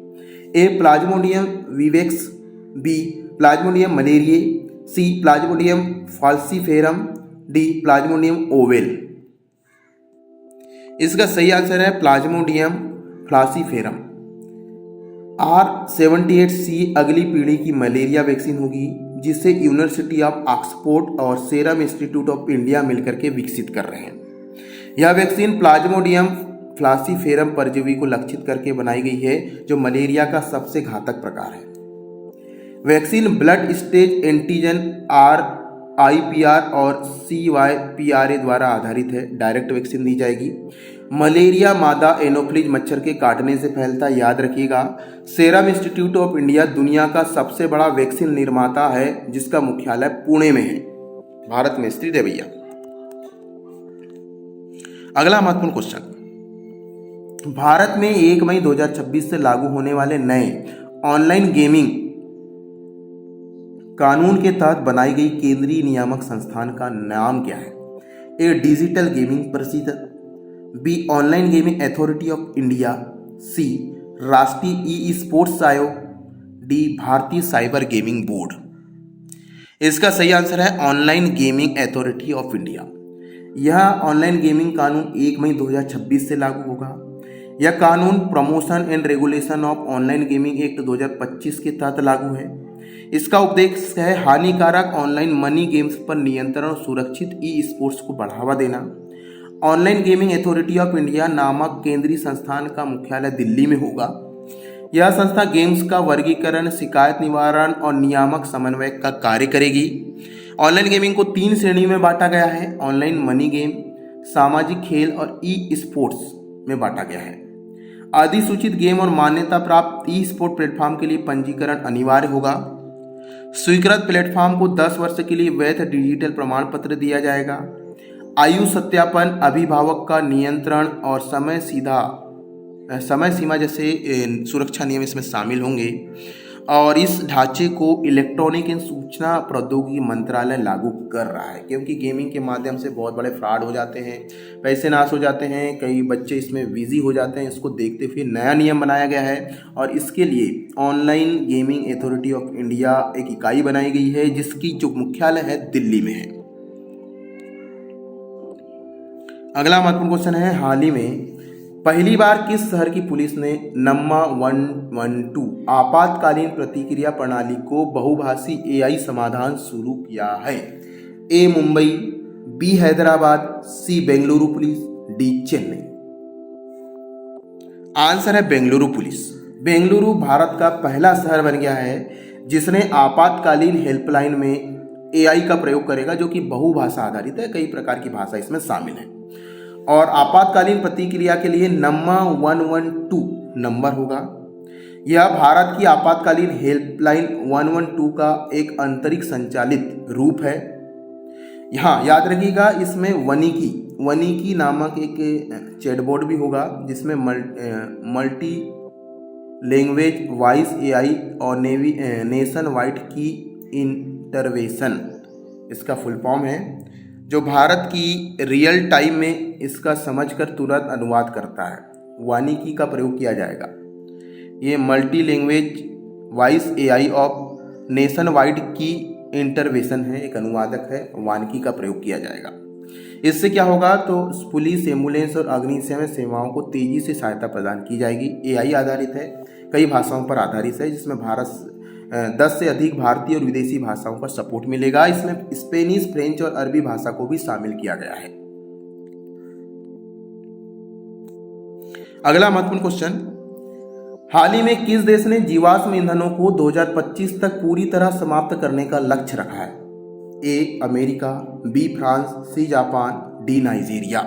A Plasmodium vivax, B Plasmodium malariae, C Plasmodium falciparum, D Plasmodium oval. इसका सही आंसर है प्लाज्मोडियम फाल्सीफेरम। R78C अगली पीढ़ी की मलेरिया वैक्सीन होगी, जिसे यूनिवर्सिटी ऑफ ऑक्सफोर्ड और सीरम इंस्टीट्यूट ऑफ इंडिया मिलकर के विकसित कर रहे हैं। यह वैक्सीन प्लाज्मोडियम फाल्सीफेरम परजीवी को लक्षित करके बनाई गई है, जो मलेरिया का सबसे घातक प्रकार है। Vaccine blood stage antigen RIPR और CYPRA द्वारा आधारित है। डायरेक्ट वैक्सीन दी जाएगी। मलेरिया मादा एनोफ्लिज मच्छर के काटने से फैलता है, याद रखिएगा। सीरम इंस्टीट्यूट ऑफ इंडिया दुनिया का सबसे बड़ा वैक्सीन निर्माता है, जिसका मुख्यालय पुणे में है, भारत में स्थित है भैया। अगला महत्वपूर्ण क्वेश्चन, भारत में 1 मई 2026 से लागू होने वाले नए ऑनलाइन गेमिंग कानून के तहत बनाई गई केंद्रीय नियामक संस्थान का नाम क्या है? ए. डिजिटल गेमिंग परिषद, B. Online gaming authority of India, C. राष्ट्रीय ई स्पोर्ट्स आयोग, डी. भारतीय साइबर गेमिंग बोर्ड। इसका सही आंसर है online gaming authority of India. यह ऑनलाइन गेमिंग कानून 1 मई 2026 से लागू होगा। यह कानून promotion and regulation of online gaming act 2025 के तहत लागू है। इसका उद्देश्य है हानिकारक ऑनलाइन मनी गेम्स पर नियंत्रण और सुरक्षित ई स्पोर्ट्स को बढ़ावा देना। Online gaming authority of India नामक केंद्रीय संस्थान का मुख्यालय दिल्ली में होगा। यह संस्था गेम्स का वर्गीकरण, शिकायत निवारण और नियामक समन्वय का कार्य करेगी। ऑनलाइन गेमिंग को 3 श्रेणी में बांटा गया है। ऑनलाइन मनी गेम, सामाजिक खेल और ई स्पोर्ट्स में बांटा गया है। अधिसूचित गेम और मान्यता प्राप्त ई स्पोर्ट प्लेटफॉर्म के लिए पंजीकरण अनिवार्य होगा। स्वीकृत प्लेटफॉर्म को 10 वर्ष के लिए वैध डिजिटल प्रमाण पत्र दिया जाएगा। आयु सत्यापन, अभिभावक का नियंत्रण और समय सीमा जैसे सुरक्षा नियम इसमें शामिल होंगे। और इस ढांचे को इलेक्ट्रॉनिक एवं सूचना प्रौद्योगिकी मंत्रालय लागू कर रहा है, क्योंकि गेमिंग के माध्यम से बहुत बड़े फ्रॉड हो जाते हैं, पैसे नाश हो जाते हैं, कई बच्चे इसमें बिजी हो जाते हैं। इसको देखते हुए नया नियम बनाया गया है और इसके लिए online gaming authority of India एक इकाई बनाई गई है, जिसकी जो मुख्यालय है दिल्ली में है। अगला महत्वपूर्ण क्वेश्चन है, हाल ही में पहली बार किस शहर की पुलिस ने नम्मा 112 आपातकालीन प्रतिक्रिया प्रणाली को बहुभाषी एआई समाधान शुरू किया है? A. Mumbai, B. Hyderabad, C. Bengaluru police, D. Chennai. Answer है बेंगलुरु पुलिस। बेंगलुरु भारत का पहला शहर बन गया है जिसने आपातकालीन हेल्पलाइन में एआई का प्रयोग करेगा, जो कि बहुभाषा आधारित है। कई प्रकार की भाषा इसमें शामिल है और आपातकालीन प्रतिक्रिया के लिए नम्मा 112 नंबर होगा। यह भारत की आपातकालीन हेल्पलाइन 112 का एक अंतरिक्ष संचालित रूप है। यहाँ याद रखिएगा, इसमें वनिकी नामक एक चैटबॉट भी होगा, जिसमें मल्टी लैंग्वेज वॉइस एआई और नेशन वाइड की इंटरवेंशन इसका फुल फॉर्म है, जो भारत की रियल टाइम में इसका समझकर तुरंत अनुवाद करता है। वानिकी का प्रयोग किया जाएगा। ये multi language voice AI of nation wide की इंटरवेंशन है, एक अनुवादक है, वानिकी का प्रयोग किया जाएगा। इससे क्या होगा, तो पुलिस, एम्बुलेंस और अग्निशमन सेवाओं को तेजी से सहायता प्रदान की जाएगी। एआई आधारित है, कई भाषाओं पर आधारित है, जिसमें 10 से अधिक भारतीय और विदेशी भाषाओं का सपोर्ट मिलेगा। इसमें स्पेनिश, फ्रेंच और अरबी भाषा को भी शामिल किया गया है। अगला महत्वपूर्ण क्वेश्चन, हाल ही में किस देश ने जीवाश्म ईंधनों को 2025 तक पूरी तरह समाप्त करने का लक्ष्य रखा है? A. America, B. France, C. Japan, D. Nigeria.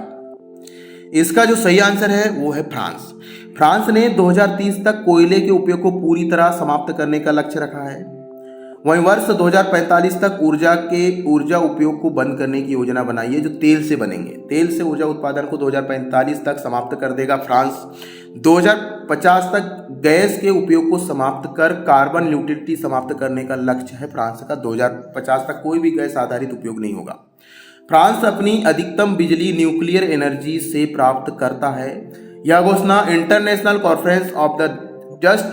इसका जो सही आंसर है वो है फ्रांस। फ्रांस ने 2030 तक कोयले के उपयोग को पूरी तरह समाप्त करने का लक्ष्य रखा है। वहीं वर्ष 2045 तक ऊर्जा उपयोग को बंद करने की योजना बनाई है, जो तेल से बनेंगे। तेल से ऊर्जा उत्पादन को 2045 तक समाप्त कर देगा फ्रांस। 2050 तक गैस के उपयोग को समाप्त कर कार्बन न्यूट्रलिटी समाप्त करने का लक्ष्य है फ्रांस का। 2050 तक कोई भी गैस आधारित उपयोग नहीं होगा। फ्रांस अपनी अधिकतम बिजली न्यूक्लियर एनर्जी से प्राप्त करता है। यह घोषणा international conference of the just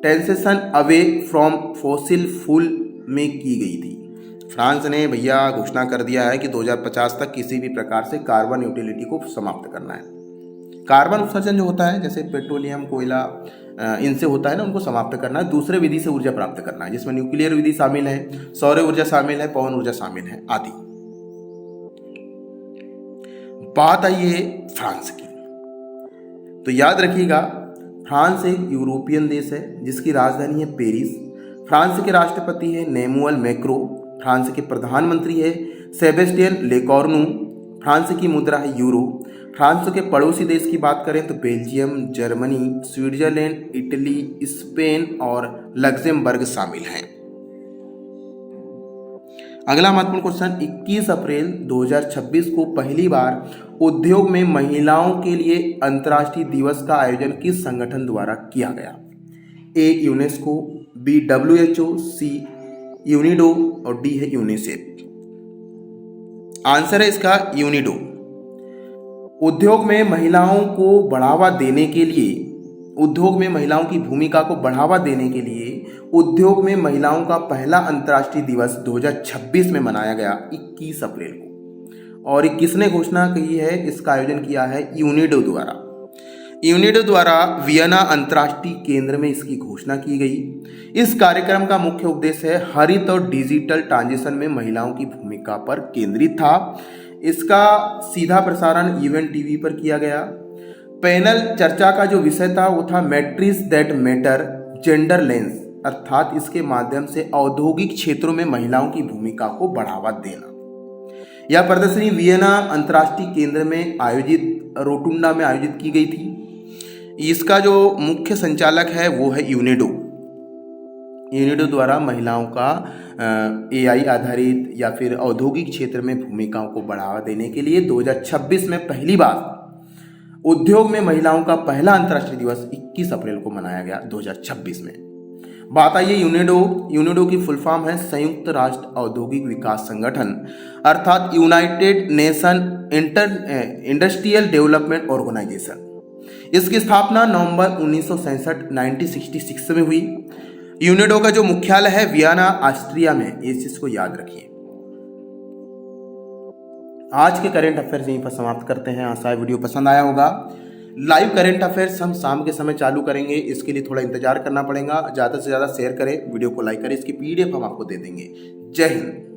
transition away from fossil fuel में की गई थी। फ्रांस ने भैया घोषणा कर दिया है कि 2050 तक किसी भी प्रकार से कार्बन न्यूट्रलिटी को समाप्त करना है। कार्बन उत्सर्जन जो होता है, जैसे पेट्रोलियम, कोयला, इनसे होता है ना, उनको समाप्त करना है। दूसरे विधि से ऊर्जा प्राप्त करना है, जिसमें न्यूक्लियर विधि शामिल है, सौर ऊर्जा शामिल है, पवन ऊर्जा शामिल है आदि। बात आई है फ्रांस की, तो याद रखिएगा, फ्रांस एक यूरोपियन देश है जिसकी राजधानी है पेरिस। फ्रांस के राष्ट्रपति है नेमुअल मैक्रो। फ्रांस के प्रधानमंत्री है सेबेस्टियन लेकॉर्नू। फ्रांस की मुद्रा है यूरो। फ्रांस के पड़ोसी देश की बात करें तो Belgium, Germany, Switzerland, Italy, Spain और लग्जमबर्ग शामिल हैं। अगला महत्वपूर्ण क्वेश्चन, 21 अप्रैल 2026 को पहली बार उद्योग में महिलाओं के लिए अंतर्राष्ट्रीय दिवस का आयोजन किस संगठन द्वारा किया गया? A UNESCO, B WHO, C UNIDO और डी है यूनिसेफ। आंसर है इसका यूनिडो। उद्योग में महिलाओं को बढ़ावा देने के लिए, उद्योग में महिलाओं की भूमिका को बढ़ावा देने के लिए उद्योग में महिलाओं का पहला अंतर्राष्ट्रीय दिवस 2026 में मनाया गया 21 अप्रैल को। और किसने घोषणा की है? इसका आयोजन किया है यूनिडो द्वारा। यूनिडो द्वारा वियना अंतर्राष्ट्रीय केंद्र में इसकी घोषणा की गई। इस कार्यक्रम का मुख्य उद्देश्य है हरित और डिजिटल ट्रांजिशन में महिलाओं की भूमिका पर केंद्रित था। इसका सीधा प्रसारण यूएन टीवी पर किया गया। पैनल चर्चा का जो विषय था वो था matrix that matter, gender lens, अर्थात इसके माध्यम से औद्योगिक क्षेत्रों में महिलाओं की भूमिका को बढ़ावा देना। यह प्रदर्शनी वियना अंतर्राष्ट्रीय केंद्र में आयोजित रोटुंडा में आयोजित की गई थी। इसका जो मुख्य संचालक है वो है यूनिडो। यूनिडो द्वारा महिलाओं का AI आधारित या फिर औद्योगिक क्षेत्र में भूमिकाओं को बढ़ावा देने के लिए 2026 में पहली बार उद्योग में महिलाओं का पहला अंतर्राष्ट्रीय दिवस 21 अप्रैल को मनाया गया 2026 में। बात आई है यूनिडो। यूनिडो की फुल फॉर्म है संयुक्त राष्ट्र औद्योगिक विकास संगठन, अर्थात United Nation Industrial Development Organization. इसकी स्थापना नवंबर 1966 में हुई। यूनिडो का जो मुख्यालय है वियना, ऑस्ट्रिया में। इस चीज को याद रखिए। आज के करंट अफेयर्स यहीं पर समाप्त करते हैं। आशा है वीडियो पसंद आया होगा। लाइव करंट अफेयर्स हम शाम के समय चालू करेंगे, इसके लिए थोड़ा इंतजार करना पड़ेगा। ज़्यादा से ज़्यादा शेयर करें, वीडियो को लाइक करें, इसकी PDF हम आपको दे देंगे। जय हिंद।